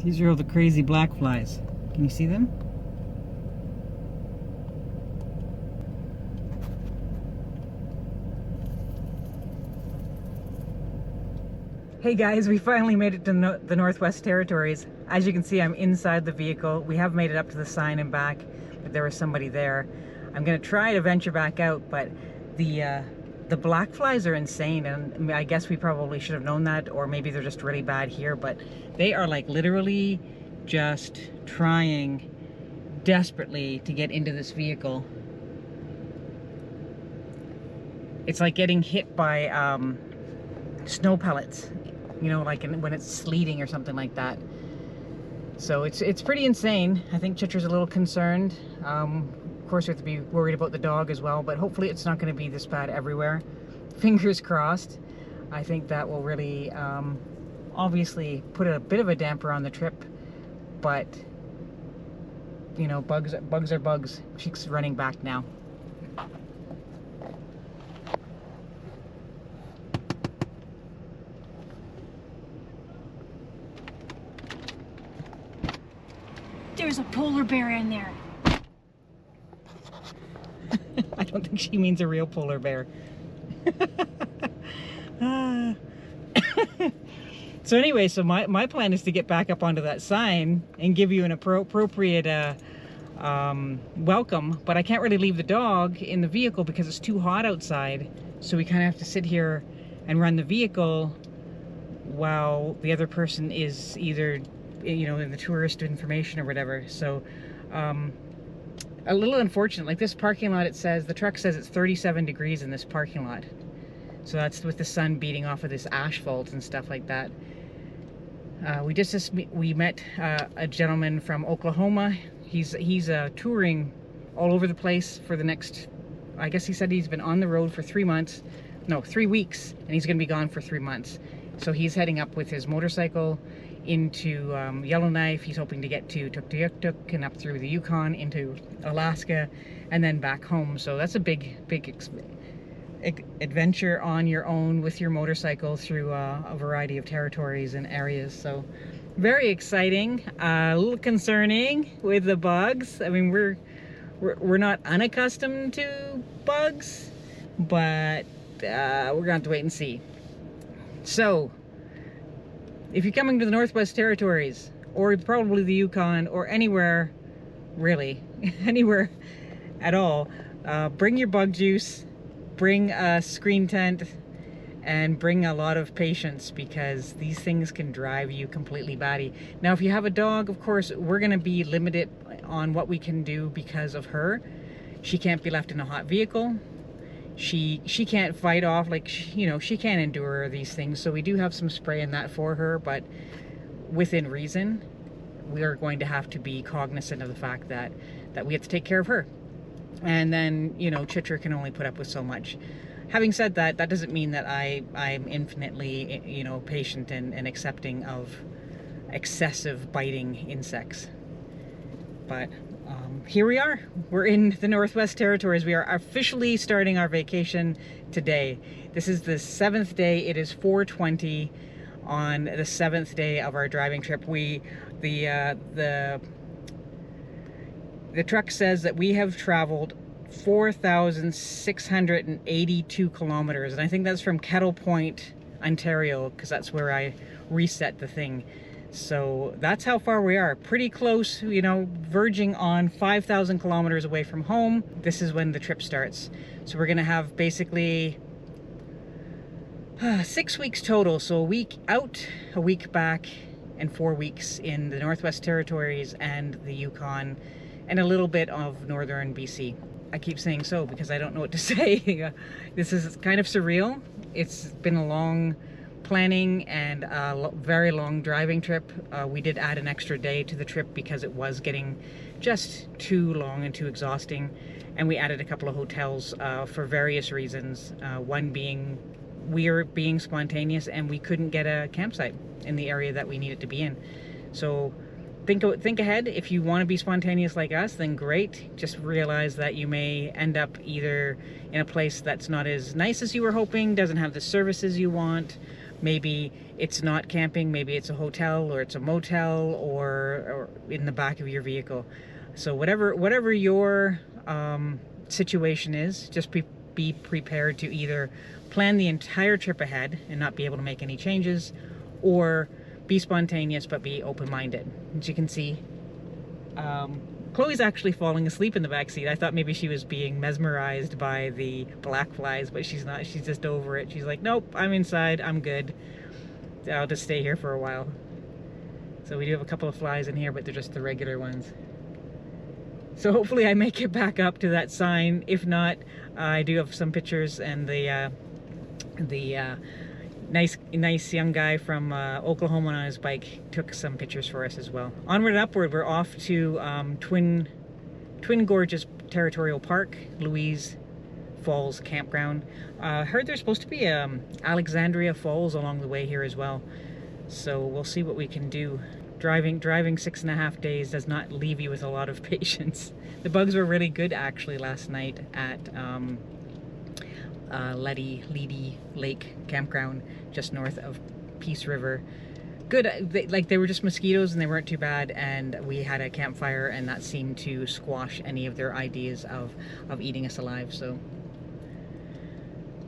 These are all the crazy blackflies. Can you see them? Hey guys, we finally made it to the Northwest Territories. As you can see, I'm inside the vehicle. We have made it up to the sign and back, but there was somebody there. I'm gonna try to venture back out, but the blackflies are insane, and I guess we probably should have known that, or maybe they're just really bad here, but they are like literally just trying desperately to get into this vehicle. It's like getting hit by snow pellets, you know, like when it's sleeting or something like that. So it's pretty insane. I think Chitra's a little concerned. Of course, we have to be worried about the dog as well, but hopefully it's not going to be this bad everywhere. Fingers crossed. I think that will really obviously put a bit of a damper on the trip, but you know, bugs are bugs. She's running back now. There's a polar bear in there. I don't think she means a real polar bear. So anyway, so my plan is to get back up onto that sign and give you an appropriate welcome, but I can't really leave the dog in the vehicle because it's too hot outside. So we kind of have to sit here and run the vehicle while the other person is either, you know, in the tourist information or whatever. So a little unfortunate. Like this parking lot, it says, the truck says it's 37 degrees in this parking lot. So that's with the sun beating off of this asphalt and stuff like that. We met a gentleman from Oklahoma. He's touring all over the place for the next, I guess he said he's been on the road for 3 months. No, 3 weeks, and he's gonna be gone for 3 months. So he's heading up with his motorcycle into Yellowknife. He's hoping to get to Tuktoyaktuk and up through the Yukon into Alaska and then back home. So that's a big adventure on your own with your motorcycle through a variety of territories and areas. So very exciting. A little concerning with the bugs. I mean, we're not unaccustomed to bugs, but we're gonna have to wait and see. So if you're coming to the Northwest Territories, or probably the Yukon, or anywhere, really, anywhere at all, bring your bug juice, bring a screen tent, and bring a lot of patience, because these things can drive you completely batty. Now, if you have a dog, of course, we're going to be limited on what we can do because of her. She can't be left in a hot vehicle. She can't fight off, like, you know, she can't endure these things. So we do have some spray in that for her, but within reason. We are going to have to be cognizant of the fact that we have to take care of her. And then, you know, Chitra can only put up with so much. Having said that, that doesn't mean that I'm infinitely, you know, patient and accepting of excessive biting insects. But here we are. We're in the Northwest Territories. We are officially starting our vacation today. This is the 7th day. It is 4:20 on the 7th day of our driving trip. The truck says that we have traveled 4,682 kilometers, and I think that's from Kettle Point, Ontario, because that's where I reset the thing. So that's how far we are. Pretty close, you know, verging on 5,000 kilometers away from home. This is when the trip starts. So we're gonna have basically 6 weeks total. So a week out, a week back, and 4 weeks in the Northwest Territories and the Yukon, and a little bit of northern BC. I keep saying so because I don't know what to say. This is kind of surreal. It's been a long planning and a very long driving trip. We did add an extra day to the trip because it was getting just too long and too exhausting. And we added a couple of hotels for various reasons. One being we were being spontaneous and we couldn't get a campsite in the area that we needed to be in. So think ahead. If you want to be spontaneous like us, then great. Just realize that you may end up either in a place that's not as nice as you were hoping, doesn't have the services you want, Maybe it's not camping, maybe it's a hotel or it's a motel or in the back of your vehicle. So whatever your situation is, just be prepared to either plan the entire trip ahead and not be able to make any changes, or be spontaneous but be open-minded. As you can see, Chloe's actually falling asleep in the back seat. I thought maybe she was being mesmerized by the blackflies, but she's not. She's just over it. She's like, nope, I'm inside, I'm good. I'll just stay here for a while. So we do have a couple of flies in here, but they're just the regular ones. So hopefully I make it back up to that sign. If not, I do have some pictures, and the nice young guy from Oklahoma on his bike took some pictures for us as well. Onward and upward, we're off to Twin Gorges Territorial Park, Louise Falls Campground. Heard there's supposed to be Alexandria Falls along the way here as well. So we'll see what we can do. Driving 6.5 days does not leave you with a lot of patience. The bugs were really good actually last night at Leddy Lake Campground just north of Peace River. Good, they were just mosquitoes and they weren't too bad, and we had a campfire and that seemed to squash any of their ideas of eating us alive. So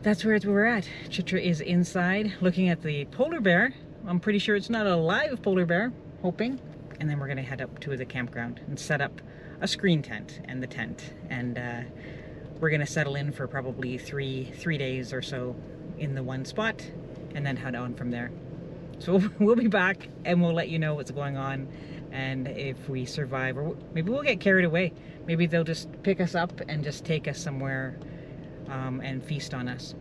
that's where we're at. Chitra is inside looking at the polar bear. I'm pretty sure it's not a live polar bear, hoping. And then we're gonna head up to the campground and set up a screen tent and the tent, and we're gonna settle in for probably three days or so in the one spot, and then head on from there. So we'll be back and we'll let you know what's going on, and if we survive, or maybe we'll get carried away. Maybe they'll just pick us up and just take us somewhere and feast on us.